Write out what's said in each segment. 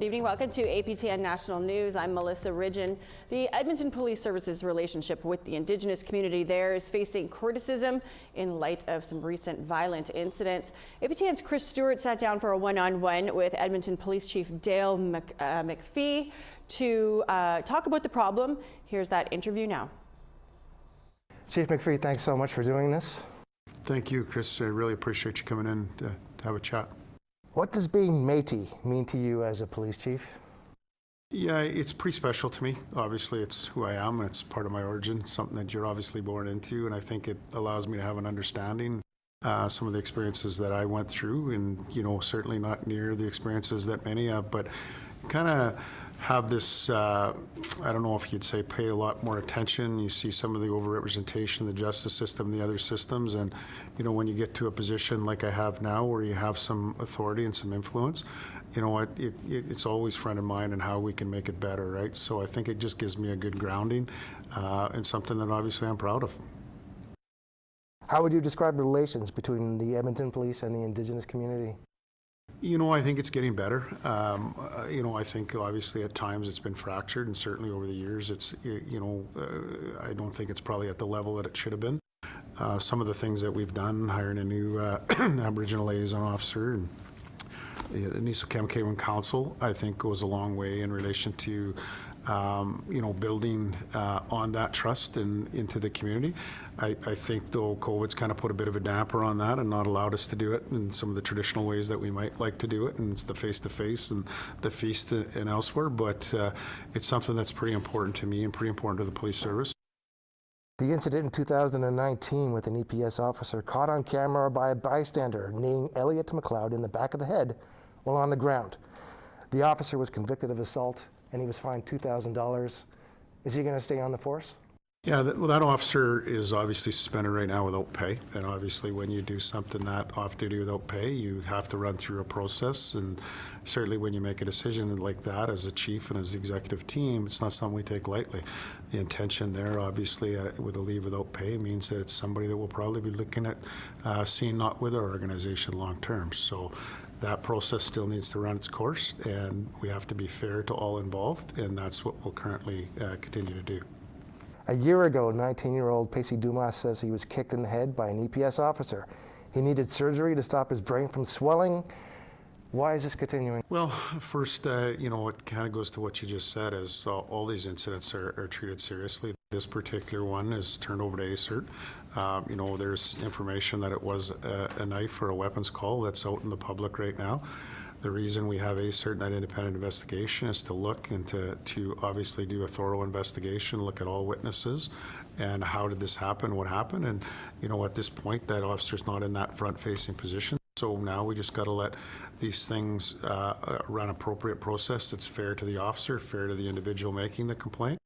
Good evening. Welcome to APTN National News. I'm Melissa Ridgen. The Edmonton Police Service's relationship with the Indigenous community there is facing criticism in light of some recent violent incidents. APTN's Chris Stewart sat down for a one-on-one with Edmonton Police Chief Dale McPhee to talk about the problem. Here's that interview now. Chief McPhee, thanks so much for doing this. Thank you, Chris. I really appreciate you coming in to have a chat. What does being Métis mean to you as a police chief? Yeah, it's pretty special to me. Obviously, it's who I am, and it's part of my origin, something that you're obviously born into, and I think it allows me to have an understanding some of the experiences that I went through, and certainly not near the experiences that many have, but kind of have this, I don't know if you'd say pay a lot more attention. You see some of the overrepresentation in the justice system, the other systems, and when you get to a position like I have now where you have some authority and some influence, it's always front of mind and how we can make it better, right? So I think it just gives me a good grounding and something that obviously I'm proud of. How would you describe the relations between the Edmonton Police and the Indigenous community? I think it's getting better. I think obviously at times it's been fractured, and certainly over the years it's, I don't think it's probably at the level that it should have been. Some of the things that we've done, hiring a new Aboriginal liaison officer and the Niso-Kamkewin Council, I think goes a long way in relation to building on that trust and into the community. I think though COVID's kind of put a bit of a damper on that and not allowed us to do it in some of the traditional ways that we might like to do it, and it's the face-to-face and the feast and elsewhere, but it's something that's pretty important to me and pretty important to the police service. The incident in 2019 with an EPS officer caught on camera by a bystander kneeing Elliot McLeod in the back of the head while on the ground. The officer was convicted of assault and he was fined $2,000. Is he going to stay on the force? Yeah, that officer is obviously suspended right now without pay, and obviously when you do something that off-duty without pay, you have to run through a process, and certainly when you make a decision like that as a chief and as the executive team, it's not something we take lightly. The intention there, obviously, with a leave without pay means that it's somebody that we'll probably be looking at seeing not with our organization long-term. So that process still needs to run its course, and we have to be fair to all involved, and that's what we'll currently continue to do. A year ago, 19-year-old Pacey Dumas says he was kicked in the head by an EPS officer. He needed surgery to stop his brain from swelling. Why is this continuing? Well, first, it kind of goes to what you just said, is all these incidents are treated seriously. This particular one is turned over to ACERT. There's information that it was a knife or a weapons call that's out in the public right now. The reason we have ACERT, that independent investigation, is to look and to obviously do a thorough investigation, look at all witnesses, and how did this happen, what happened, and at this point that officer's not in that front-facing position. So now we just got to let these things run appropriate process that's fair to the officer, fair to the individual making the complaint.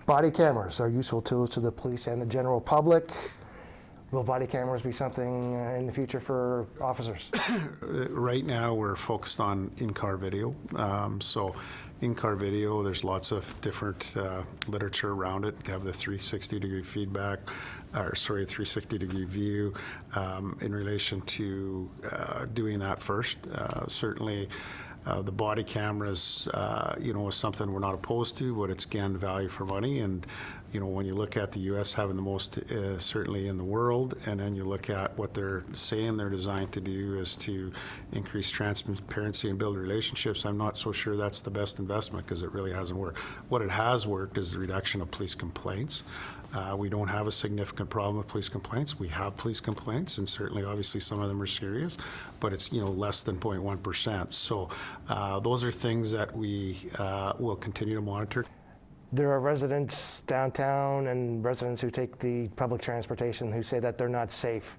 Body cameras are useful tools to the police and the general public. Will body cameras be something in the future for officers? Right now we're focused on in-car video. So in-car video, there's lots of different literature around it. You have the 360-degree feedback, 360-degree view in relation to doing that first. Certainly the body cameras, is something we're not opposed to, but it's again value for money. And when you look at the U.S. having the most, certainly in the world, and then you look at what they're saying they're designed to do is to increase transparency and build relationships, I'm not so sure that's the best investment, because it really hasn't worked. What it has worked is the reduction of police complaints. We don't have a significant problem with police complaints. We have police complaints, and certainly, obviously, some of them are serious, but it's less than 0.1%. So those are things that we will continue to monitor. There are residents downtown and residents who take the public transportation who say that they're not safe.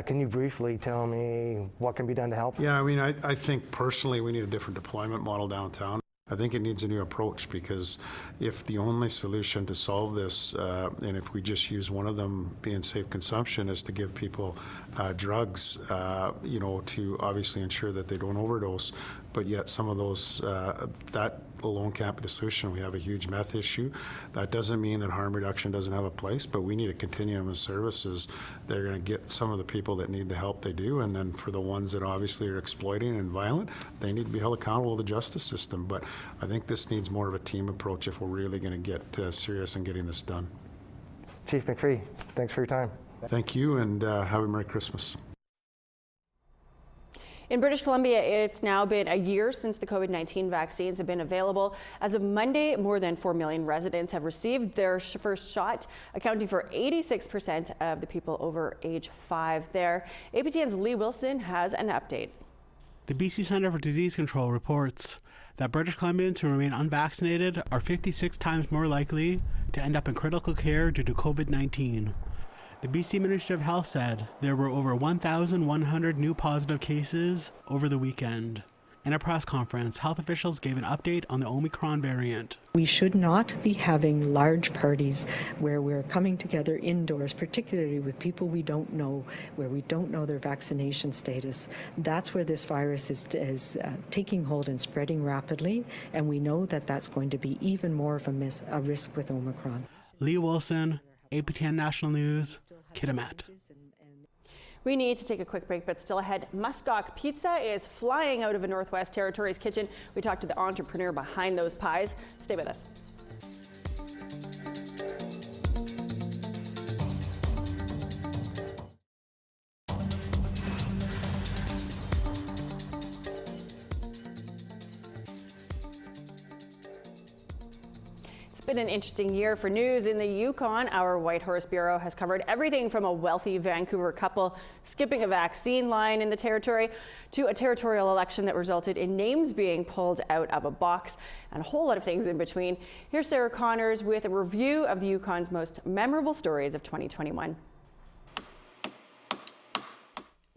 Can you briefly tell me what can be done to help? Yeah, I think personally we need a different deployment model downtown. I think it needs a new approach, because if the only solution to solve this, and if we just use one of them being safe consumption, is to give people drugs, to obviously ensure that they don't overdose, but yet some of those, that alone can't be the solution. We have a huge meth issue. That doesn't mean that harm reduction doesn't have a place, but we need a continuum of services that are going to get some of the people that need the help they do, and then for the ones that obviously are exploiting and violent, they need to be held accountable to the justice system. But I think this needs more of a team approach if we're really going to get serious in getting this done. Chief McPhee, thanks for your time. Thank you, and have a Merry Christmas. In British Columbia, it's now been a year since the COVID-19 vaccines have been available. As of Monday, more than 4 million residents have received their first shot, accounting for 86% of the people over age 5 there. APTN's Lee Wilson has an update. The BC Centre for Disease Control reports that British Columbians who remain unvaccinated are 56 times more likely to end up in critical care due to COVID-19. The BC Ministry of Health said there were over 1,100 new positive cases over the weekend. In a press conference, health officials gave an update on the Omicron variant. We should not be having large parties where we're coming together indoors, particularly with people we don't know, where we don't know their vaccination status. That's where this virus is taking hold and spreading rapidly, and we know that that's going to be even more of a risk with Omicron. Lee Wilson, APTN National News, Kitimat. We need to take a quick break, but still ahead, Muskox pizza is flying out of a Northwest Territories kitchen. We talked to the entrepreneur behind those pies. Stay with us. It's been an interesting year for news in the Yukon. Our White Horse Bureau has covered everything from a wealthy Vancouver couple skipping a vaccine line in the territory to a territorial election that resulted in names being pulled out of a box and a whole lot of things in between. Here's Sarah Connors with a review of the Yukon's most memorable stories of 2021.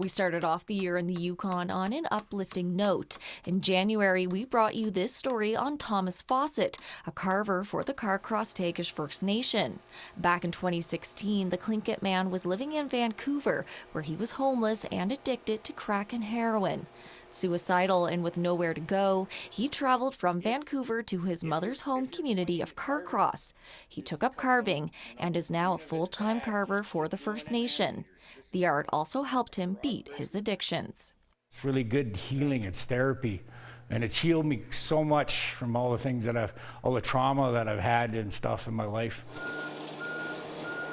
We started off the year in the Yukon on an uplifting note. In January, we brought you this story on Thomas Fawcett, a carver for the Carcross-Tagish First Nation. Back in 2016, the Tlingit man was living in Vancouver, where he was homeless and addicted to crack and heroin. Suicidal and with nowhere to go, he traveled from Vancouver to his mother's home community of Carcross. He took up carving and is now a full-time carver for the First Nation. The art also helped him beat his addictions. It's really good healing, it's therapy, and it's healed me so much from all the things that all the trauma that I've had and stuff in my life.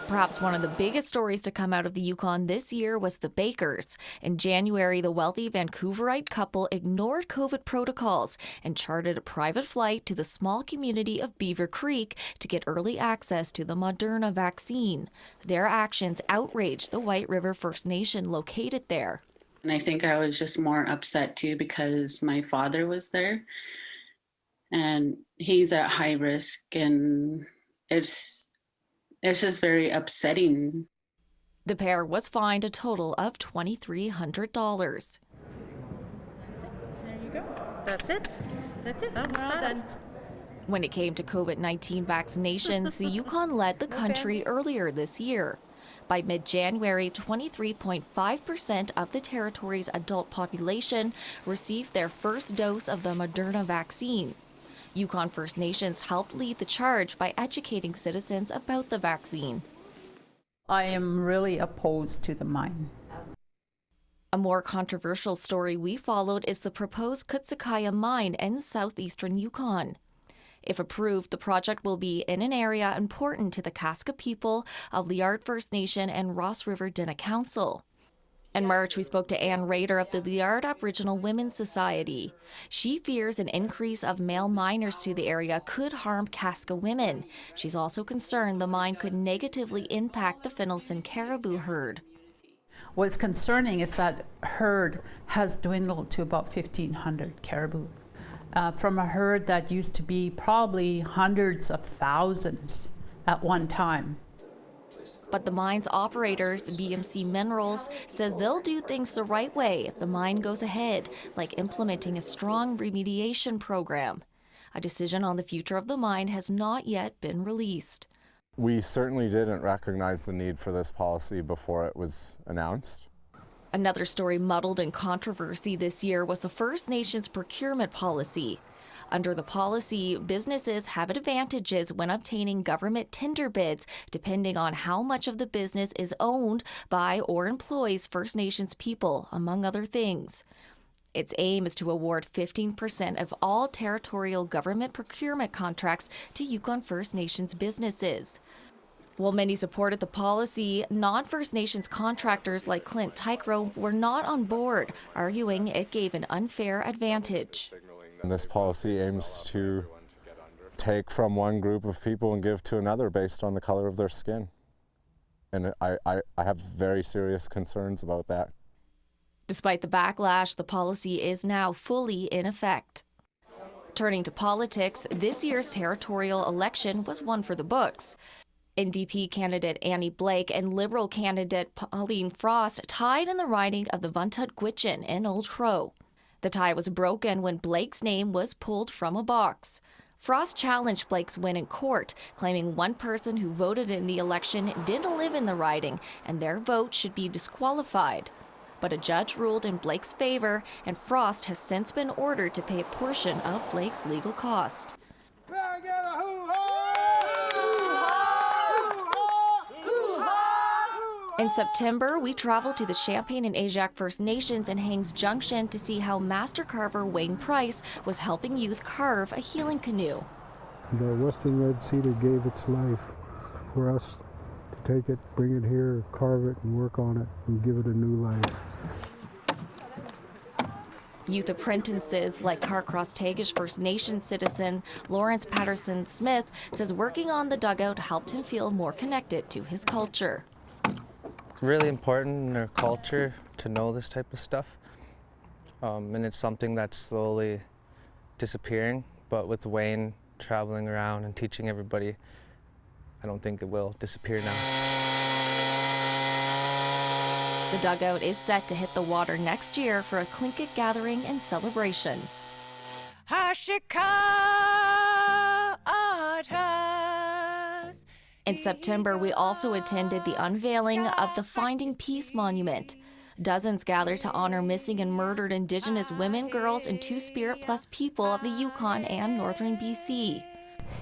Perhaps one of the biggest stories to come out of the Yukon this year was the Bakers. In January, the wealthy Vancouverite couple ignored COVID protocols and chartered a private flight to the small community of Beaver Creek to get early access to the Moderna vaccine. Their actions outraged the White River First Nation located there. And I think I was just more upset too because my father was there and he's at high risk, and it's just very upsetting. The pair was fined a total of $2,300. There you go. That's it. That's it. We're all done. When it came to COVID-19 vaccinations, the Yukon led the country earlier this year. By mid-January, 23.5% of the territory's adult population received their first dose of the Moderna vaccine. Yukon First Nations helped lead the charge by educating citizens about the vaccine. I am really opposed to the mine. A more controversial story we followed is the proposed Kutzakaya mine in southeastern Yukon. If approved, the project will be in an area important to the Kaska people of Liard First Nation and Ross River Dina Council. In March, we spoke to Anne Rader of the Liard Aboriginal Women's Society. She fears an increase of male miners to the area could harm Kaska women. She's also concerned the mine could negatively impact the Finlayson caribou herd. What's concerning is that herd has dwindled to about 1,500 caribou. From a herd that used to be probably hundreds of thousands at one time. But the mine's operators, BMC Minerals, says they'll do things the right way if the mine goes ahead, like implementing a strong remediation program. A decision on the future of the mine has not yet been released. We certainly didn't recognize the need for this policy before it was announced. Another story muddled in controversy this year was the First Nations procurement policy. Under the policy, businesses have advantages when obtaining government tender bids, depending on how much of the business is owned by or employs First Nations people, among other things. Its aim is to award 15% of all territorial government procurement contracts to Yukon First Nations businesses. While many supported the policy, non-First Nations contractors like Clint Tykro were not on board, arguing it gave an unfair advantage. And this policy aims to take from one group of people and give to another based on the color of their skin. And I have very serious concerns about that. Despite the backlash, the policy is now fully in effect. Turning to politics, this year's territorial election was one for the books. NDP candidate Annie Blake and Liberal candidate Pauline Frost tied in the riding of the Vuntut-Gwitchin in Old Crow. The tie was broken when Blake's name was pulled from a box. Frost challenged Blake's win in court, claiming one person who voted in the election didn't live in the riding and their vote should be disqualified. But a judge ruled in Blake's favor, and Frost has since been ordered to pay a portion of Blake's legal cost. In September, we traveled to the Champagne and Ajax First Nations in Haines Junction to see how master carver Wayne Price was helping youth carve a healing canoe. The Western Red Cedar gave its life for us to take it, bring it here, carve it, and work on it, and give it a new life. Youth apprentices like Carcross Tagish First Nation citizen Lawrence Patterson Smith says working on the dugout helped him feel more connected to his culture. It's really important in our culture to know this type of stuff, and it's something that's slowly disappearing, but with Wayne traveling around and teaching everybody, I don't think it will disappear now. The dugout is set to hit the water next year for a Tlingit gathering and celebration. In September, we also attended the unveiling of the Finding Peace Monument. Dozens gathered to honor missing and murdered Indigenous women, girls, and Two-Spirit Plus people of the Yukon and northern BC.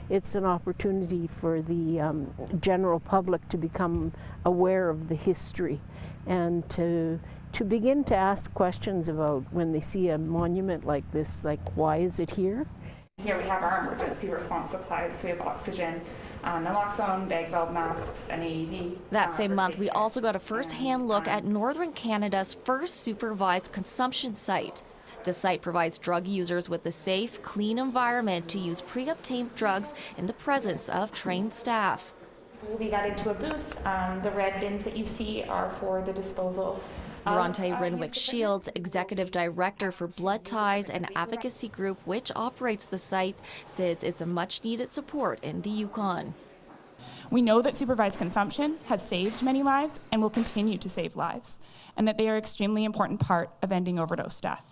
It's an opportunity for the general public to become aware of the history and to begin to ask questions about when they see a monument like this, like why is it here? Here we have our emergency response supplies, so we have oxygen, naloxone, bag valve masks, and AED. That same month, we also got a first-hand look at Northern Canada's first supervised consumption site. The site provides drug users with a safe, clean environment to use pre-obtained drugs in the presence of trained staff. We got into a booth. The red bins that you see are for the disposal. Bronte Renwick Shields, Executive Director for Blood Ties, an advocacy group which operates the site, says it's a much-needed support in the Yukon. We know that supervised consumption has saved many lives and will continue to save lives, and that they are an extremely important part of ending overdose death.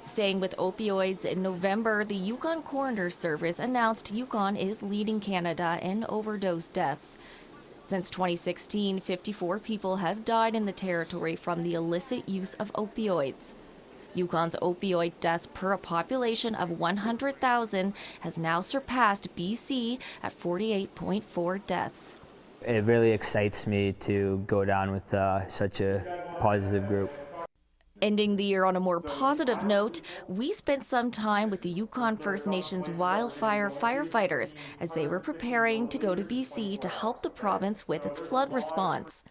Staying with opioids, in November, the Yukon Coroner's Service announced Yukon is leading Canada in overdose deaths. Since 2016, 54 people have died in the territory from the illicit use of opioids. Yukon's opioid deaths per a population of 100,000 has now surpassed BC at 48.4 deaths. It really excites me to go down with such a positive group. Ending the year on a more positive note, we spent some time with the Yukon First Nations wildfire firefighters as they were preparing to go to BC to help the province with its flood response.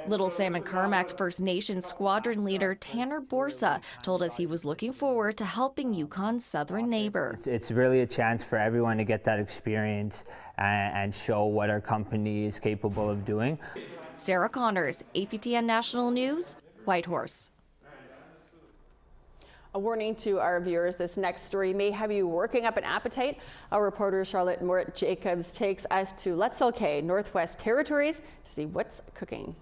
Little Salmon Carmack's First Nations squadron leader Tanner Borsa told us he was looking forward to helping Yukon's southern neighbor. It's really a chance for everyone to get that experience and show what our company is capable of doing. Sarah Connors, APTN National News, Whitehorse. A warning to our viewers, this next story may have you working up an appetite. Our reporter Charlotte Morit-Jacobs takes us to Let's Northwest Territories to see what's cooking.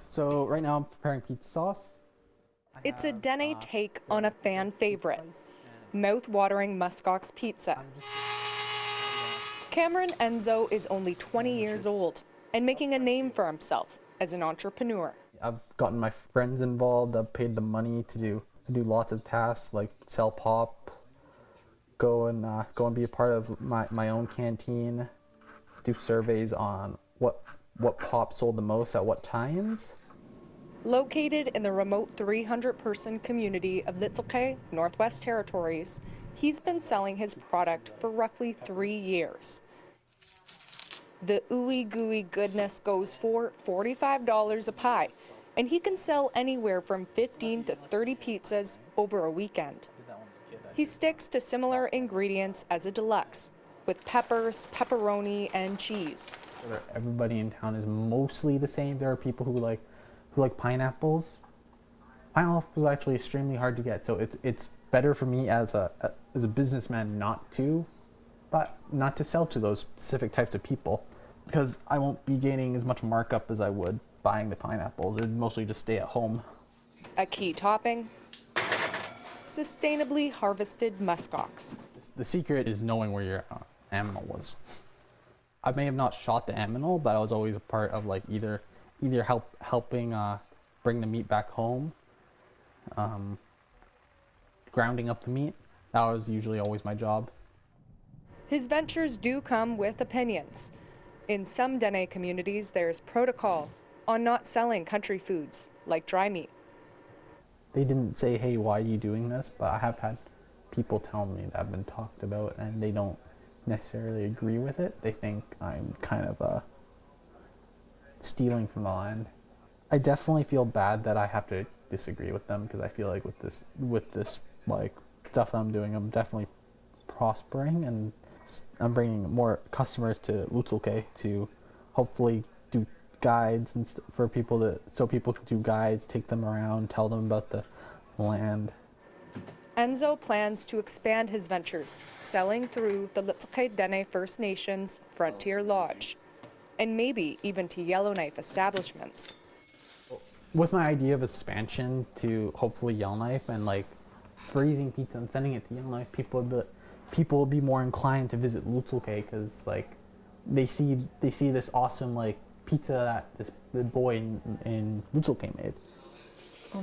So right now I'm preparing pizza sauce. It's a Dene take on a fan favorite, mouth-watering Muskox pizza. Cameron Enzo is only 20 years old and making a name for himself as an entrepreneur. I've gotten my friends involved. I've paid them money to do lots of tasks like sell pop, go and be a part of my own canteen, do surveys on what pop sold the most at what times. Located in the remote 300-person community of Litzelk'e, Northwest Territories, he's been selling his product for roughly 3 years. The ooey gooey goodness goes for $45 a pie, and he can sell anywhere from 15 to 30 pizzas over a weekend. He sticks to similar ingredients as a deluxe, with peppers, pepperoni, and cheese. Everybody in town is mostly the same. There are people who like pineapples. Pineapples is actually extremely hard to get, so it's better for me as a businessman not to sell to those specific types of people, because I won't be gaining as much markup as I would buying the pineapples. It'd mostly just stay at home. A key topping, sustainably harvested muskox. The secret is knowing where your animal was. I may have not shot the animal, but I was always a part of like either helping bring the meat back home, grounding up the meat. That was usually always my job. His ventures do come with opinions. In some Dene communities, there's protocol on not selling country foods like dry meat. They didn't say, hey, why are you doing this? But I have had people tell me that I've been talked about and they don't necessarily agree with it. They think I'm kind of stealing from the land. I definitely feel bad that I have to disagree with them, because I feel like with this like stuff I'm doing, I'm definitely prospering and I'm bringing more customers to Litzelk'e to hopefully do guides and for people so people can do guides, take them around, tell them about the land. Enzo plans to expand his ventures, selling through the Litzelk'e Dene First Nations Frontier Lodge, and maybe even to Yellowknife establishments. With my idea of expansion to hopefully Yellowknife and like freezing pizza and sending it to Yellowknife, people will be more inclined to visit Litzelk'e, because like they see this awesome like pizza that the boy in Litzelk'e made.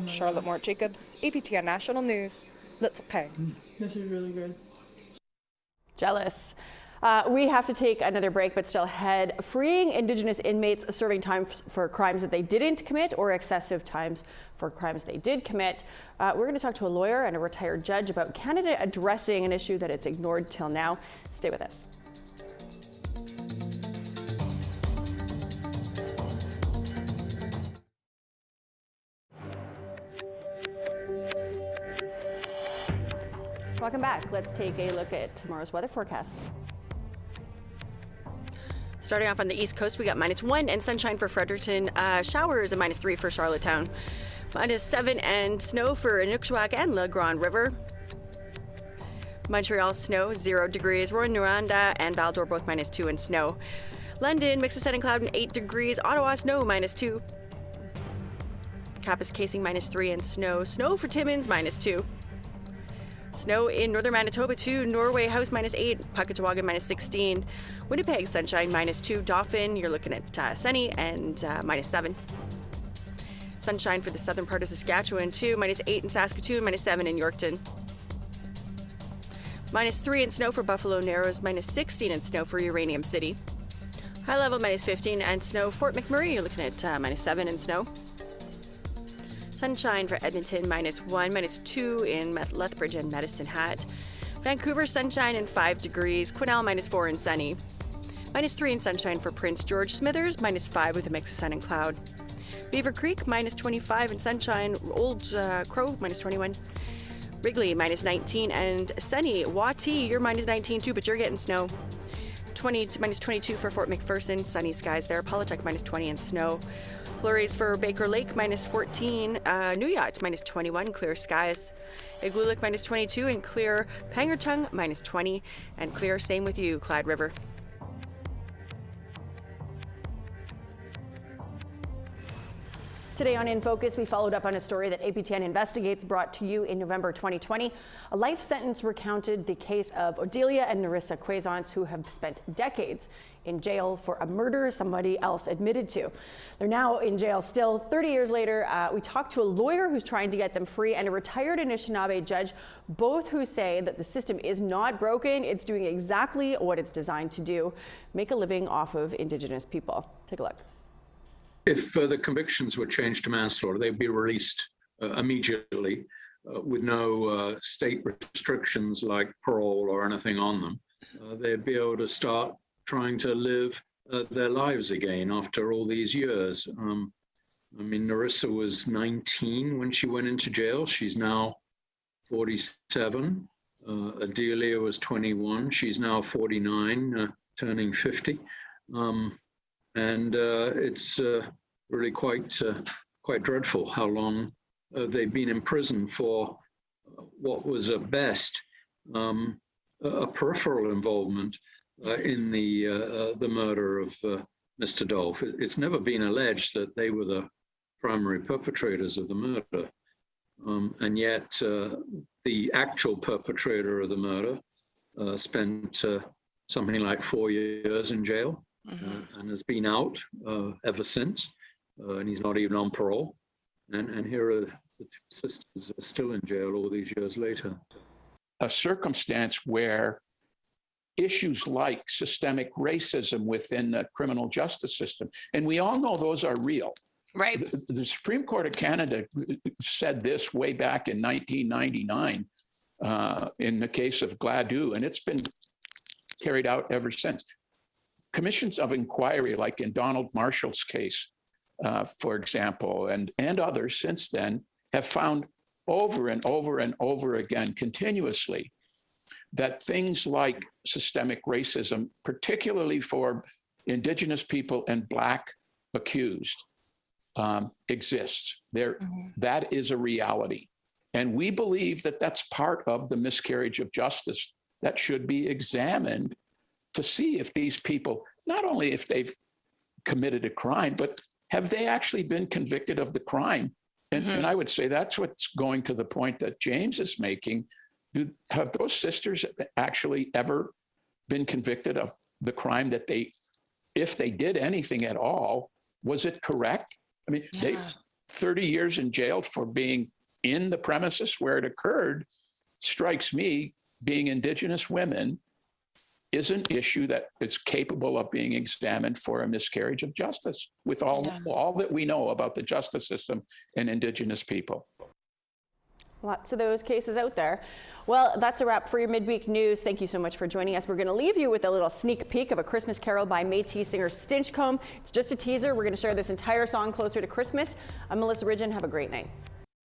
Charlotte Mort Jacobs, APTN National News, Litzelk'e. This is really good. Jealous. We have to take another break, but still ahead. Freeing Indigenous inmates serving time for crimes that they didn't commit or excessive times for crimes they did commit. We're going to talk to a lawyer and a retired judge about Canada addressing an issue that it's ignored till now. Stay with us. Welcome back. Let's take a look at tomorrow's weather forecast. Starting off on the east coast, we got -1 and sunshine for Fredericton. Showers and -3 for Charlottetown. -7 and snow for Inukjuak and La Grande River. Montreal snow, 0 degrees. Rouyn-Noranda and Val-d'Or both -2 and snow. London, mix of sun and cloud and 8 degrees. Ottawa snow, -2. Kapuskasing -3 and snow. Snow for Timmins, -2. Snow in northern Manitoba 2, Norway House -8, Puckatawaga -16, Winnipeg sunshine -2, Dauphin you're looking at sunny and -7. Sunshine for the southern part of Saskatchewan 2, -8 in Saskatoon, -7 in Yorkton. -3 in snow for Buffalo Narrows, -16 in snow for Uranium City. High level -15 and snow. Fort McMurray you're looking at -7 in snow. Sunshine for Edmonton, -1, -2 in Lethbridge and Medicine Hat. Vancouver, sunshine and 5 degrees. Quesnel, -4 and sunny. -3 in sunshine for Prince George. Smithers, -5 with a mix of sun and cloud. Beaver Creek, -25 and sunshine. Old Crow, -21. Wrigley, -19 and sunny. Wauti, you're -19 too, but you're getting snow. -22 for Fort McPherson, sunny skies there. Palatec, -20 and snow. Flurries for Baker Lake, -14. Nuyat, -21, clear skies. Igloolik, -22 and clear. Pangertung, -20 and clear. Same with you, Clyde River. Today on In Focus, we followed up on a story that APTN Investigates brought to you in November 2020. A life sentence recounted the case of Odelia and Narissa Quaisance, who have spent decades in jail for a murder somebody else admitted to. They're now in jail still 30 years later. We talked to a lawyer who's trying to get them free and a retired Anishinaabe judge, both who say that the system is not broken. It's doing exactly what it's designed to do, make a living off of Indigenous people. Take a look. If the convictions were changed to manslaughter, they'd be released immediately with no state restrictions like parole or anything on them. They'd be able to start trying to live their lives again after all these years. I mean, Narissa was 19 when she went into jail. She's now 47. Odelia was 21. She's now 49, turning 50. And it's really quite dreadful how long they've been in prison for what was at best a peripheral involvement in the murder of Mr. Dolph. It's never been alleged that they were the primary perpetrators of the murder. And yet the actual perpetrator of the murder spent something like 4 years in jail. And has been out ever since, and he's not even on parole. And here are the two sisters are still in jail all these years later. A circumstance where issues like systemic racism within the criminal justice system, and we all know those are real. Right. The Supreme Court of Canada said this way back in 1999 in the case of Gladue, and it's been carried out ever since. Commissions of inquiry, like in Donald Marshall's case, for example, and others since then, have found over and over and over again, continuously, that things like systemic racism, particularly for Indigenous people and Black accused, exists. That is a reality. And we believe that that's part of the miscarriage of justice that should be examined to see if these people, not only if they've committed a crime, but have they actually been convicted of the crime? And I would say that's what's going to the point that James is making. Have those sisters actually ever been convicted of the crime that they, if they did anything at all, was it correct? I mean, they 30 years in jail for being in the premises where it occurred strikes me, being Indigenous women, is an issue that is capable of being examined for a miscarriage of justice with all that we know about the justice system and Indigenous people. Lots of those cases out there. Well, that's a wrap for your midweek news. Thank you so much for joining us. We're going to leave you with a little sneak peek of A Christmas Carol by Métis singer Stinchcombe. It's just a teaser. We're going to share this entire song closer to Christmas. I'm Melissa Ridgen. Have a great night.